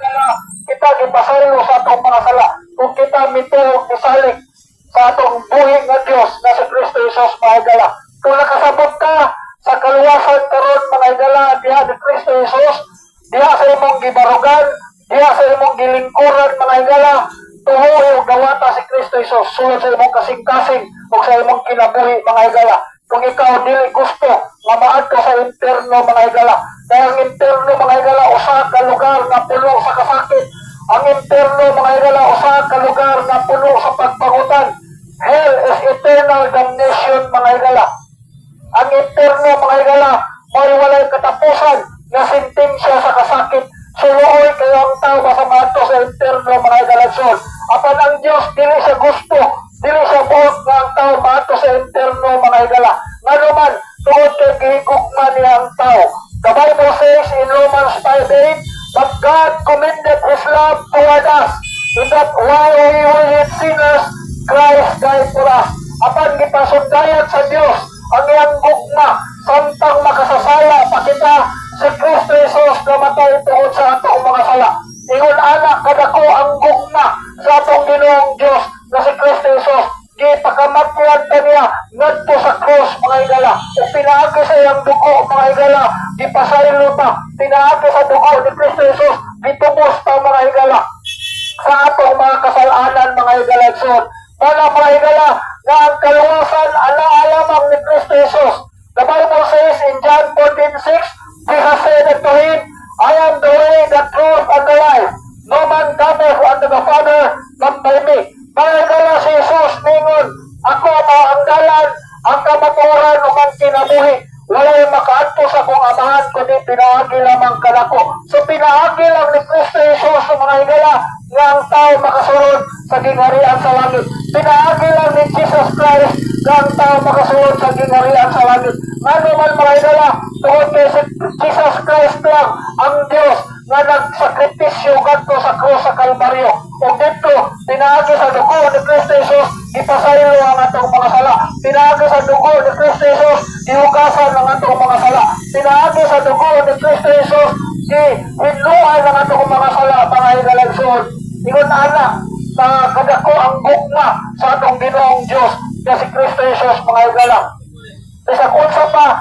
higala kita gipasaylo sa atong mga sala. Kung kita mituog misalig sa atong buhi nga Dios na si Kristo Jesus mga higala. Kung nakasabot ka sa kaluwasan karon mga higala diha ni Kristo Jesus, diha sa imong gibarugan, diha sa imong gilingkuran mga higala, tuhoy o gawata si Kristo Jesus sulod sa imong kasing-kasing o sa imong kinabuhi mga higala. Kung ikaw dili gusto nga maadto sa interno mga higala, dahil ang interno mga higala usa ka lugar na puno sa kasakit. Ang interno mga higala usa ka lugar na puno sa pagpangutan. Hell is eternal damnation mga higala. Ang interno mga higala may walay katapusan na sentensya sa kasakit. Suluoy kayo ang tao sa maadto sa interno mga higala. Apan ang Dios dili siya gusto, dili siya buot nga ang tao maadto sa interno mga higala. Nga naman, tungod kay gihigugma niya ang tao. The Bible says in Romans 5:8, but God commended His love toward us, in that while we were yet sinners, Christ died for us. Apan gipasundayan sa Dios ang iyang gugma, samtang makasasala pa kita, si Kristo Jesus namatay tungod sa atong mga sala. Ingon anak kadako ang gugma sa atong Ginoong Dios na si Kristo Jesus. Gipakamatyan ta niya ngadto sa cross mga higala. O pinaagi sa iyang dugo mga higala, gipasaylo ta. Pinaagi sa dugo ni Kristo Jesus, gitubos ta mga higala sa atong mga kasalanan mga higala. Para mga higala na ang kaluwasan ala-alamang ni Kristo Jesus. The Bible says in John 14:6, Jesus said unto him, I am the way, the truth, and the life. No man cometh unto the Father but by me. Mga higala si Jesus ningon, ako mao ang dalan, ang kamatuoran ug ang kinabuhi. Walay makaadto sa kong amahan kundi pinaagi lamang kanako. So pinaagi lang ni Kristo Jesus mga higala nga ang tao makasulod sa gingharian sa langit. Pinaagi lang ni Jesus Christ nga ang tao makasulod sa gingharian sa langit. Nga naman mga higala, tungod kay Jesus Christ lang ang Dios nga nagsakripisyo kadto sa krus sa Kalbaryo. Ug dito pinaagi sa dugo ni Kristo Jesus, ipasaylo ang atong mga sala. Pinaagi sa dugo ni Kristo Jesus, ihugasan ang atong mga sala. Pinaagi sa dugo ni Kristo Jesus, hinluan ang atong mga sala mga higalagson. Ingon anak na kadako ang gugma sa atong Ginoong Dios na si Kristo Jesus mga higala. Sa kunsa pa